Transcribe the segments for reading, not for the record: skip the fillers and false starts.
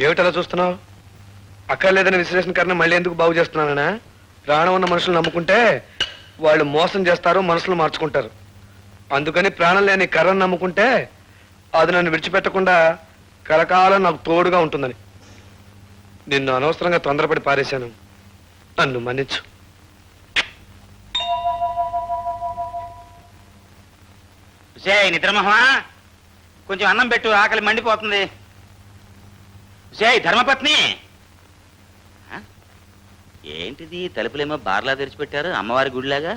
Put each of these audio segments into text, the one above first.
ఏమిటలా చూస్తున్నావు? అక్కర్లేదని విశ్లేషణ కన్నా మళ్ళీ ఎందుకు బాగు చేస్తున్నానా? ప్రాణం ఉన్న మనుషులు నమ్ముకుంటే వాళ్ళు మోసం చేస్తారు, మనసులు మార్చుకుంటారు. అందుకని ప్రాణం లేని కర్రను నమ్ముకుంటే అది నన్ను విడిచిపెట్టకుండా కలకాలం నాకు తోడుగా ఉంటుందని. నిన్ను అనవసరంగా తొందరపడి పారేశాను, నన్ను మన్నించు. నిద్రమోహమా, కొంచెం అన్నం పెట్టు, ఆకలి మండిపోతుంది. ధర్మపత్ని, ఏంటిది తలుపులేమో బార్లా తెరిచిపెట్టారు, అమ్మవారి గుడిలాగా.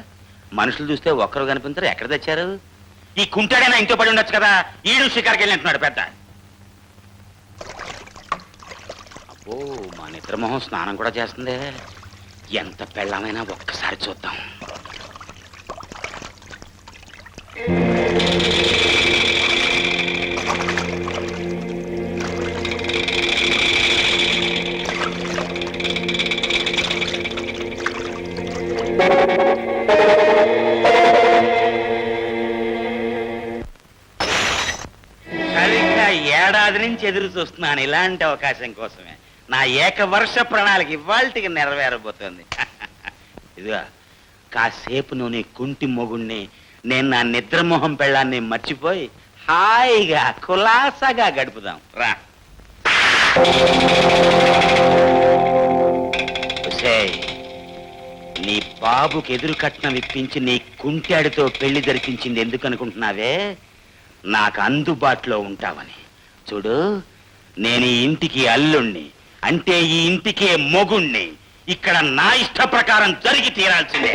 మనుషులు చూస్తే ఒక్కరు కనిపించారు, ఎక్కడ తెచ్చారు? ఈ కుంటాడైనా ఇంట్లో పడి ఉండొచ్చు కదా, ఈడు షికారుకి వెళ్ళి అంటున్నాడు పెద్ద. అబ్బో, మా నిద్రమోహం స్నానం కూడా చేస్తుంది. ఎంత పెళ్ళమైనా ఒక్కసారి చూద్దాం. సరిగ్గా ఏడాది నుంచి ఎదురు చూస్తున్నాను ఇలాంటి అవకాశం కోసమే. నా ఏకవర్ష ప్రణాళిక ఇవాళకి నెరవేరబోతోంది. ఇదిగా కాసేపు నువ్వు నీ కుంటి మొగుణ్ణి, నేను నా నిద్రమోహం పెళ్ళాన్ని మర్చిపోయి హాయిగా కులాసాగా గడుపుదాం రా. నీ బాబుకి ఎదురు కట్నం ఇప్పించి నీ కుంటాడితో పెళ్లి జరిపించింది ఎందుకు అనుకుంటున్నావే? నాకు అందుబాటులో ఉంటావని. చూడు, నేను ఈ ఇంటికి అల్లుణ్ణి, అంటే ఈ ఇంటికే మొగుణ్ణి. ఇక్కడ నా ఇష్ట ప్రకారం జరిగి తీరాల్సిందే.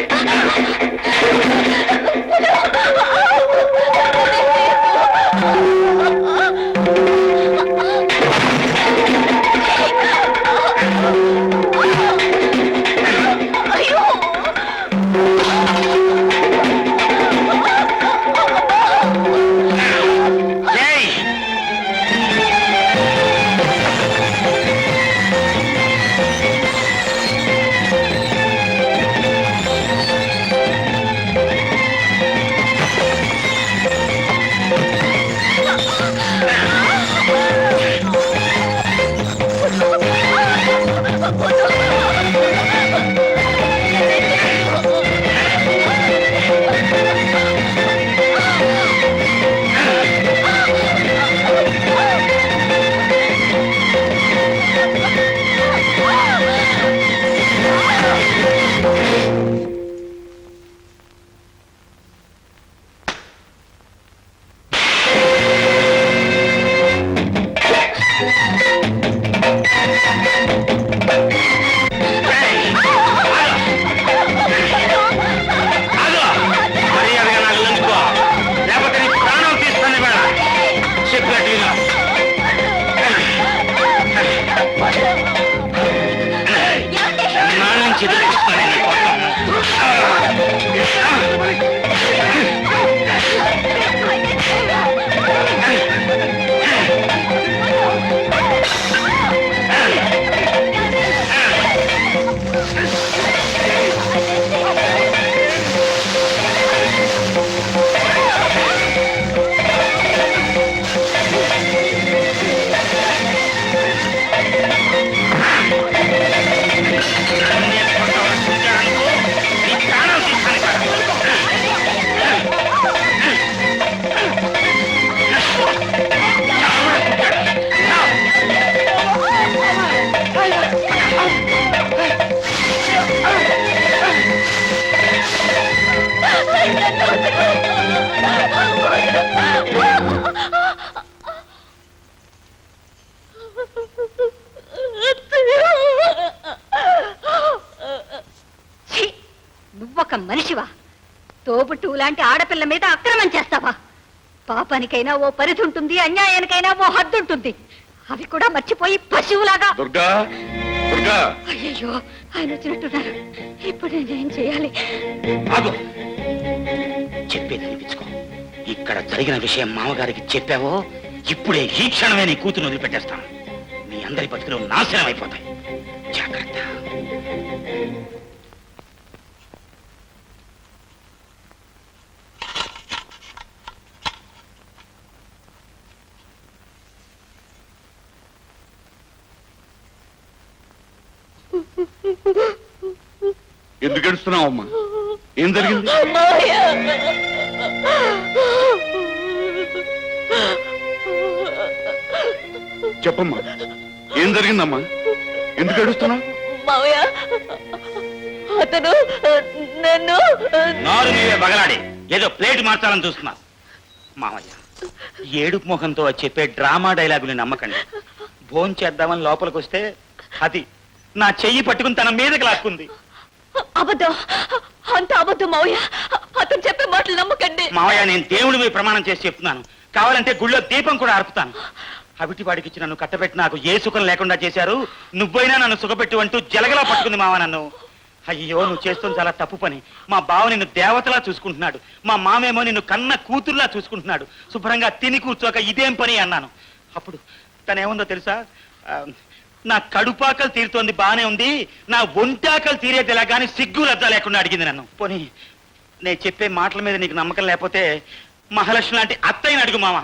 నువ్వొక మనిషివా? తోబుట్టు లాంటి ఆడపిల్ల మీద అక్రమం చేస్తావా? పాపానికైనా ఓ పరిధి ఉంటుంది, అన్యాయానికైనా ఓ హద్దు ఉంటుంది. అవి కూడా మర్చిపోయి పశువులాగా. అయ్యో, ఆయన వచ్చినట్టున్నారు. ఇప్పుడు నేనేం చేయాలి? చెప్పేది వినిపించుకో. ఇక్కడ జరిగిన విషయం మామగారికి చెప్పావో ఇప్పుడే ఈ క్షణమే నీ కూతురు వదిలిపెట్టేస్తాను. మీ అందరి బతుకులు నాశనం అయిపోతాయి. జాగ్రత్త. ఎందుకు ఏడుస్తున్నావు అమ్మా? ఏం జరిగింది? మావయ్య చెప్పమ్మా, ఏం జరిగిందమ్మా? ఎందుకు ఏడుస్తున్నావు? మావయ్య అతను నన్ను నారు నీవే బగలాడి ఏదో ప్లేట్ మార్చాలని చూస్తున్నా. మామయ్య, ఏడుపు ముఖంతో చెప్పే డ్రామా డైలాగుని నమ్మకండి. భోంచేద్దామని చేద్దామని లోపలికి వస్తే అది నా చెయ్యి పట్టుకుని తన మీదకి లాక్కుంది. అబద్ధం, అంత అబద్ధం మావయ్య. అతను చెప్పే మాటలు నమ్మకండి. మావయ్య, నేను దేవుడి మీద ప్రమాణం చేసి చెప్తున్నాను. కావాలంటే గుళ్ళో దీపం కూడా ఆర్పుతాను. అవిటి వాడికి ఇచ్చి నన్ను కట్టబెట్టి నాకు ఏ సుఖం లేకుండా చేశారు. నువ్వైనా నన్ను సుఖపెట్టు అంటూ జలగలా పట్టుకుంది మావ నన్ను. అయ్యో, నువ్వు చేస్తుంది చాలా తప్పు పని. మా బావ నిన్ను దేవతలా చూసుకుంటున్నాడు, మా మామేమో నిన్ను కన్న కూతురులా చూసుకుంటున్నాడు. శుభ్రంగా తిని కూర్చోక ఇదేం పని అన్నాను. అప్పుడు తనేముందో తెలుసా? నా కడుపాకలు తీరుతోంది, బానే ఉంది, నా ఒంటాకలు తీరేదిలా కానీ సిగ్గు లజ్జ లేకుండా అడిగింది నన్ను. పోనీ నేను చెప్పే మాటల మీద నీకు నమ్మకం లేకపోతే మహాలక్ష్మి లాంటి అత్తయ్యని అడుగు మామ.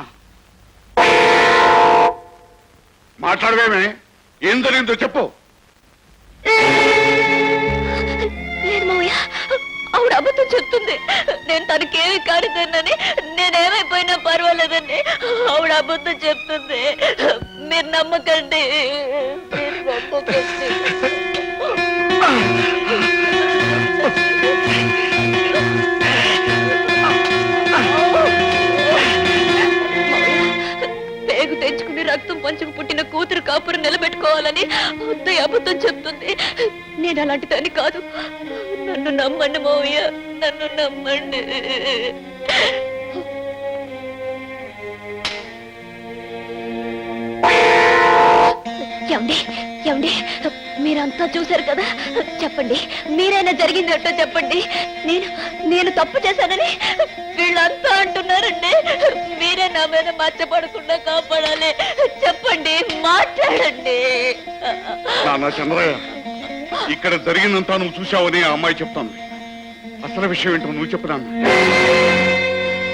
మాట్లాడవేమే? ఏం జరిగిందో చెప్పు. లేదు మావయ్య, ఆవిడ అబద్ధం చెప్తుంది. నేను తనకేమి కానిదన్నని, నేనేమైపోయినా పర్వాలేదని ఆవిడ అబద్ధం చెప్తుంది. మీరు నమ్మకండి, మీరు నమ్మకండి. పేగు తెచ్చుకుని రక్తం పంచుకు పుట్టిన కూతురు కాపురు నిలబెట్టుకోవాలని అత్తయ్య అబద్ధం చెప్తుంది. నేను అలాంటి దాన్ని కాదు. నన్ను నమ్మండి మావయ్య, నన్ను నమ్మండి. ఏమండి ఏమండి, మీరంతా చూశారు కదా, చెప్పండి, మీరైనా జరిగిందేటో చెప్పండి. నేను తప్పు చేశానని వీళ్ళంతా అంటున్నారండి. మీరే నా మీద మచ్చపడకుండా కాపాడాలి. చెప్పండి, మాట్లాడండి. నాన్న చంద్రయ్య, ఇక్కడ జరిగిందంతా నువ్వు చూశావని ఆ అమ్మాయి చెప్తాను. అసలు విషయం ఏంటో నువ్వు చెప్పినా.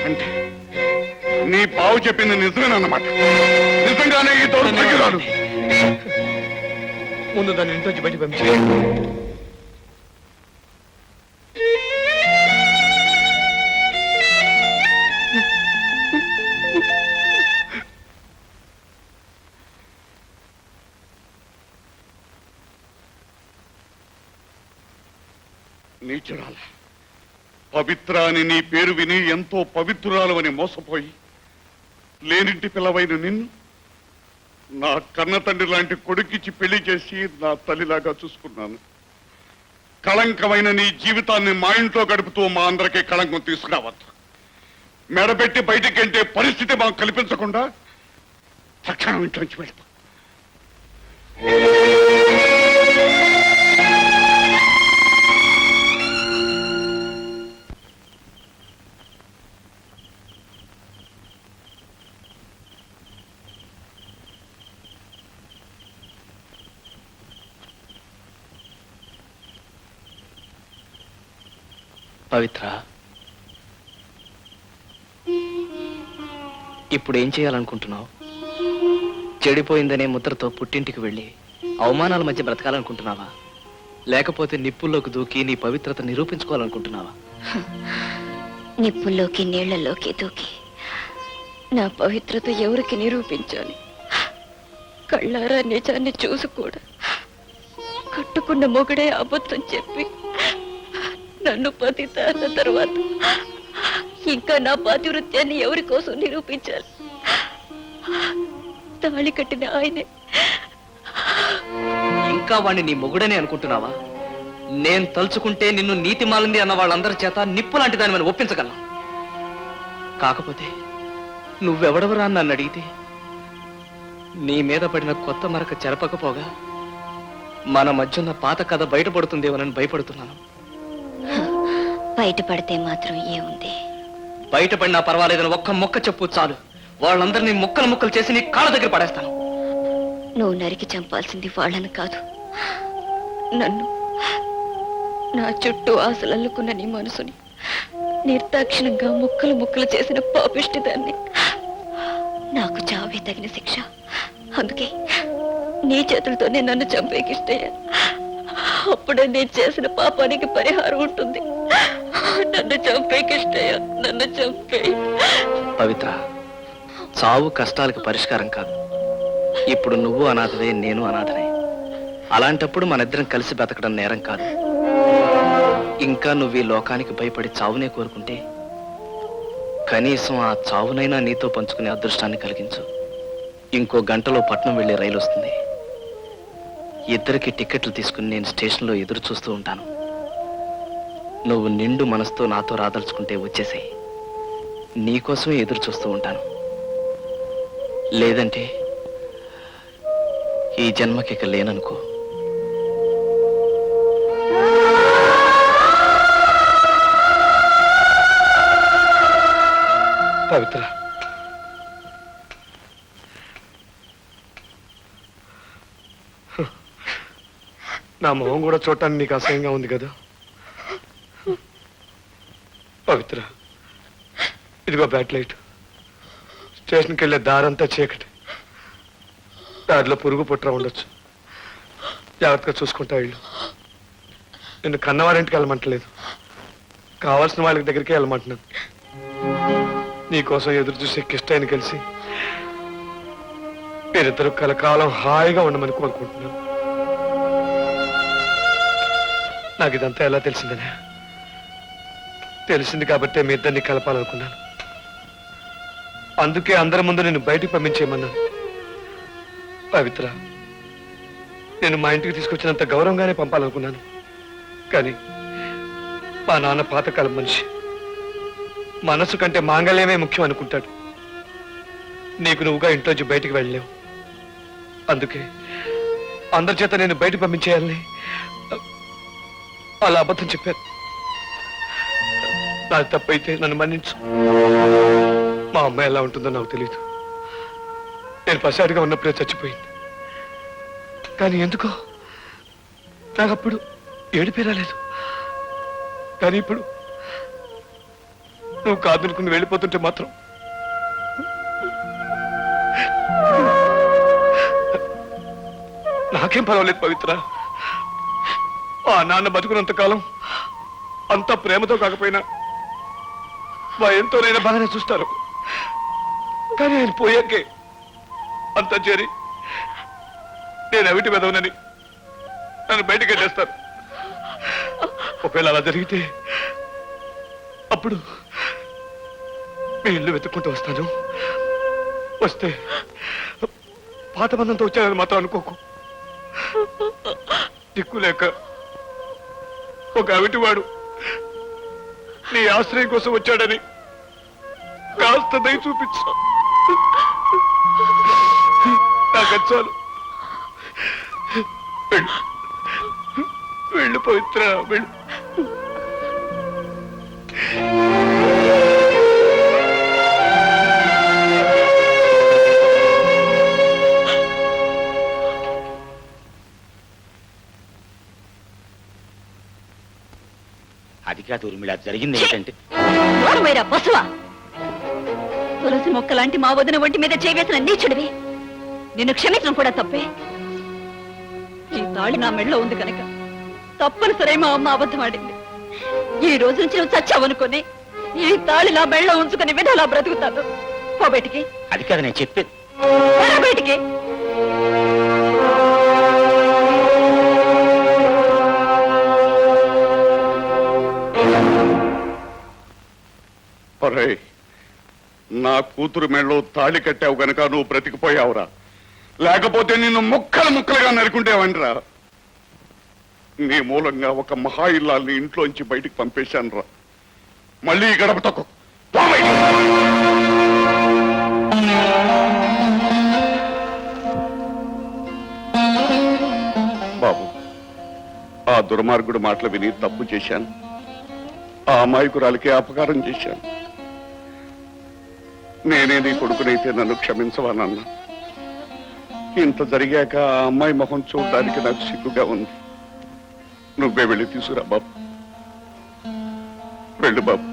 అంటే నీ బావు చెప్పింది నిజమేనన్నమాట. నిజంగానే ఈ దౌర్భాగ్యురాలు ముందు దాన్ని ఇంట్లోంచి బయట పంపించి. నీచురాల పవిత్ర అని నీ పేరు విని ఎంతో పవిత్రురాలు అని మోసపోయి లేనింటి పిల్లవైన నిన్ను నా కన్న తండ్రి లాంటి కొడుకిచ్చి పెళ్లి చేసి నా తల్లిలాగా చూసుకున్నాను. కళంకమైన నీ జీవితాన్ని మా ఇంట్లో గడుపుతూ మా అందరికీ కళంకం తీసుకురావద్దు. మెడబెట్టి బయటికంటే పరిస్థితి మాకు కల్పించకుండా తక్షణం ఇంట్లోంచి వెళ్తాం. పవిత్ర, ఇప్పుడు ఏం చేయాలనుకుంటున్నావు? చెడిపోయిందనే ముద్రతో పుట్టింటికి వెళ్ళి అవమానాల మధ్య బ్రతకాలనుకుంటున్నావా? లేకపోతే నిప్పుల్లోకి దూకి నీ పవిత్రత నిరూపించుకోవాలనుకుంటున్నావా? నిప్పుల్లోకి నీళ్లలోకి దూకి నా పవిత్రత ఎవరికి నిరూపించాలి? కళ్ళారా నిజాన్ని చూసి కూడా కట్టుకున్న మొగుడే అబద్ధం చెప్పి నన్ను పతిత అన్న తర్వాత ఇంకా నా పాతివృత్యాన్ని ఎవరి కోసం నిరూపించాలి? తాళి కట్టిన ఆయనే. ఇంకా వాణ్ణి నీ మొగుడనే అనుకుంటున్నావా? నేను తలుచుకుంటే నిన్ను నీతి మాలింది అన్న వాళ్ళందరి చేత నిప్పు లాంటి దాన్ని మనం ఒప్పించగలం. కాకపోతే నువ్వెవడవరా అని నన్ను అడిగితే నీ మీద పడిన కొత్త మరక చెరపకపోగా మన మధ్య ఉన్న పాత కథ బయటపడుతుందేమోనని భయపడుతున్నాను. బయటపడితే మాత్రం ఏముంది? బయటపడినా పర్వాలేదని ఒక్క మొక్క చెప్పు చాలు. వాళ్ళందరినీ ముక్కలు ముక్కలు చేసి నీ కాళ్ళ దగ్గర పడేస్తాను. నువ్వు నరికి చంపాల్సింది వాళ్ళని కాదు, నన్ను. నా చుట్టూ ఆశలు అల్లుకున్న నీ మనసుని నిర్దాక్షిణంగా ముక్కలు ముక్కలు చేసిన పాపిష్టి దాన్ని. నాకు చావే తగిన శిక్ష. అందుకే నీ చేతులతోనే నన్ను చంపేకిష్టయ్యా. అప్పుడే నేను చేసిన పాపానికి పరిహారం ఉంటుంది. నన్ను చంపే కిష్టయ్య, నన్ను చంపే. పవిత్ర, చావు కష్టాలకు పరిష్కారం కాదు. ఇప్పుడు నువ్వు అనాథవే, నేను అనాథనే. అలాంటప్పుడు మనిద్దరం కలిసి బతకడం నేరం కాదు. ఇంకా నువ్వు ఈ లోకానికి భయపడి చావునే కోరుకుంటే కనీసం ఆ చావునైనా నీతో పంచుకునే అదృష్టాన్ని కలిగించు. ఇంకో గంటలో పట్నం వెళ్ళే రైలు వస్తుంది. ఇద్దరికి టిక్కెట్లు తీసుకుని నేను స్టేషన్లో ఎదురు చూస్తూ ఉంటాను. నువ్వు నిండు మనసుతో నాతో రాదలుచుకుంటే వచ్చేసాయి. నీకోసమే ఎదురు చూస్తూ ఉంటాను. లేదంటే ఈ జన్మకిక లేననుకో. పవిత్ర, నా మొహం కూడా చూడటానికి నీకు అసహ్యంగా ఉంది కదా. పవిత్ర, ఇదిగో బ్యాట్ లైట్. స్టేషన్కి వెళ్ళే దారంతా చీకటి. దారిలో పురుగు పుట్ర ఉండొచ్చు. జాగ్రత్తగా చూసుకుంటా ఇల్లు. నిన్ను కన్నవారింటికి వెళ్ళమంటలేదు, కావాల్సిన వాళ్ళకి దగ్గరికి వెళ్ళమంటున్నాను. నీకోసం ఎదురు చూసే కిష్టయ్యని కలిసి మీరిద్దరు కలకాలం హాయిగా ఉండమని కోరుకుంటున్నాను. నాకు ఇదంతా ఎలా తెలిసిందనే? తెలిసింది కాబట్టే మీ ఇద్దరిని కలపాలనుకున్నాను. అందుకే అందరి ముందు నేను బయటికి పంపించేయమన్నాను. పవిత్ర, నేను మా ఇంటికి తీసుకొచ్చినంత గౌరవంగానే పంపాలనుకున్నాను. కానీ మా నాన్న పాతకాలం మనిషి. మనసు కంటే మాంగళ్యమే ముఖ్యం అనుకుంటాడు. నీకు నువ్వుగా ఇంట్లోంచి బయటికి వెళ్ళలేవు. అందుకే అందరి చేత నేను బయట పంపించేయాలని అలా అబద్ధం చెప్పాను. నాకు తప్పైతే నన్ను మన్నించు. మా అమ్మాయి ఎలా ఉంటుందో నాకు తెలియదు. నేను పసాడిగా ఉన్నప్పుడే చచ్చిపోయింది. కానీ ఎందుకో నాకు అప్పుడు ఏడుపే రాలేదు. కానీ ఇప్పుడు నువ్వు కాదనుకుని వెళ్ళిపోతుంటే మాత్రం నాకేం పర్వాలేదు పవిత్ర. ఆ నాన్న బతుకున్నంత కాలం అంతా ప్రేమతో కాకపోయినా భయంతోనైనా బాగానే చూస్తారు. కానీ ఆయన పోయాకే అంతా చేరి నేను అవిటి వెదవనని నన్ను బయటికి వెళ్ళేస్తారు. ఒకవేళ అలా జరిగితే అప్పుడు మీ ఇల్లు వెతుక్కుంటూ వస్తాను. వస్తే పాత బంధంతో వచ్చానని మాత్రం అనుకోకు. దిక్కు లేక ఒక అవిటివాడు నీ ఆశ్రయం కోసం వచ్చాడని కాస్త దయ చూపించు. నాకు చాలు. వెళ్ళు పవిత్ర, వెళ్ళు. అది కాదు ఊర్మిళ, జరిగింది ఏంటంటే పశువా, తులసి మొక్క లాంటి మా వదిన ఒంటి మీద చేయవేసిన నీచుడివి. నిన్ను క్షమించడం కూడా తప్పే. ఈ తాళి నా మెడలో ఉంది కనుక తప్పనిసరి మా అమ్మ అబద్ధం ఆడింది. ఈ రోజు నుంచి నువ్వు చచ్చావనుకొని ఈ తాళి నా మెడలో ఉంచుకుని విధాలా బ్రతుకుతాను. పో బయటికి. అది కాదు నేను చెప్పేది. బయటికి. ఒరేయ్, నా కూతురు మెళ్ళో తాళి కట్టావు గనక నువ్వు బ్రతికిపోయావురా. లేకపోతే నిన్ను ముక్కలు ముక్కలుగా నరుకుంటేవండిరా. నీ మూలంగా ఒక మహా ఇల్లాల్ని ఇంట్లోంచి బయటికి పంపేశాను రా. మళ్ళీ ఈ గడప తొక్కు. బాబు, ఆ దుర్మార్గుడు మాటలు విని తప్పు చేశాను. ఆ అమాయకురాలికి అపకారం చేశాను. నేనే నీ కొడుకునైతే నన్ను క్షమించవాలన్నా. ఇంత జరిగాక ఆ అమ్మాయి మొహం చూడడానికి నాకు సిగ్గుగా ఉంది. నువ్వే వెళ్ళి తీసుకురా బాబు. వెళ్ళు బాబు.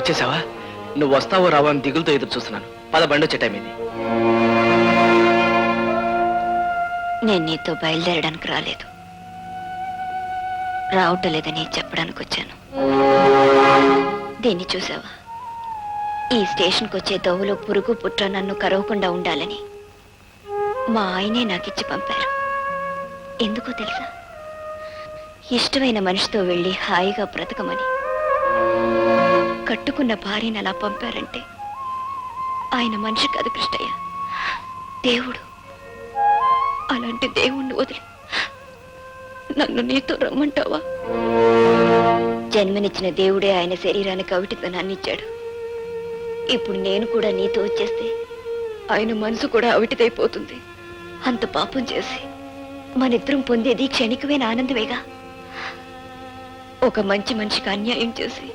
వచ్చేసావా? నువ్వు వస్తావో రావో అని దిగులుతో ఎదురు చూస్తున్నాను. పద, బండి వచ్చే టైం ఇది. నేను నీతో బయలుదేరడానికి రాలేదు, రావటం లేదని చెప్పడానికి వచ్చాను. దీన్ని చూసావా? ఈ స్టేషన్కి వచ్చే దోవలో పురుగు పుట్ర నన్ను కరవకుండా ఉండాలని మా ఆయనే నాకిచ్చి పంపారు. ఎందుకో తెలుసా? ఇష్టమైన మనిషితో వెళ్ళి హాయిగా బ్రతకమని. కట్టుకున్న భార్యని అలా పంపారంటే ఆయన మనిషి కాదు కృష్ణయ్య, దేవుడు. అలాంటి దేవుణ్ణి వదిలి నన్ను నీతో రమ్మంటావా? జన్మనిచ్చిన దేవుడే ఆయన శరీరానికి అవిటితనాన్ని ఇచ్చాడు. ఇప్పుడు నేను కూడా నీతో వచ్చేస్తే ఆయన మనసు కూడా అవిటిదైపోతుంది. అంత పాపం చేసి మనిద్దరం పొందేది క్షణికమైన ఆనందమేగా. ఒక మంచి మనిషికి అన్యాయం చేసి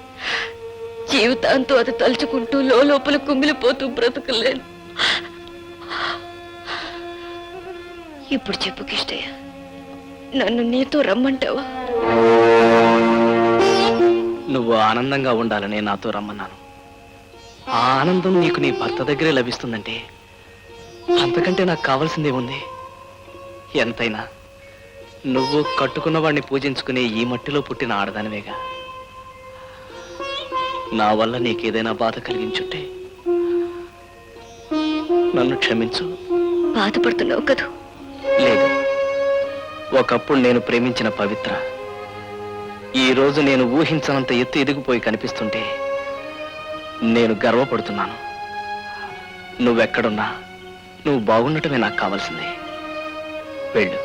జీవితాంతో అది తలుచుకుంటూ లోపల కుమిలిపోతూ బ్రతకలేను. ఇప్పుడు చెప్పు కిష్టయ్య, నన్ను నీతో రమ్మంటావా? నువ్వు ఆనందంగా ఉండాలని నాతో రమ్మన్నాను. ఆ ఆనందం నీకు నీ భర్త దగ్గరే లభిస్తుందంటే అంతకంటే నాకు కావాల్సిందే ఉంది. ఎంతైనా నువ్వు కట్టుకున్న వాడిని పూజించుకునే ఈ మట్టిలో పుట్టిన ఆడదానివేగా. నా వల్ల నీకేదైనా బాధ కలిగించుంటే నన్ను క్షమించు. బాధపడుతున్నావు కదూ? లేదు, ఒకప్పుడు నేను ప్రేమించిన పవిత్ర ఈ రోజు నేను ఊహించనంత ఎత్తు ఎదిగిపోయి కనిపిస్తుంటే నేను గర్వపడుతున్నాను. నువ్వెక్కడున్నా నువ్వు బాగుండటమే నాకు కావాల్సింది. వెళ్ళు.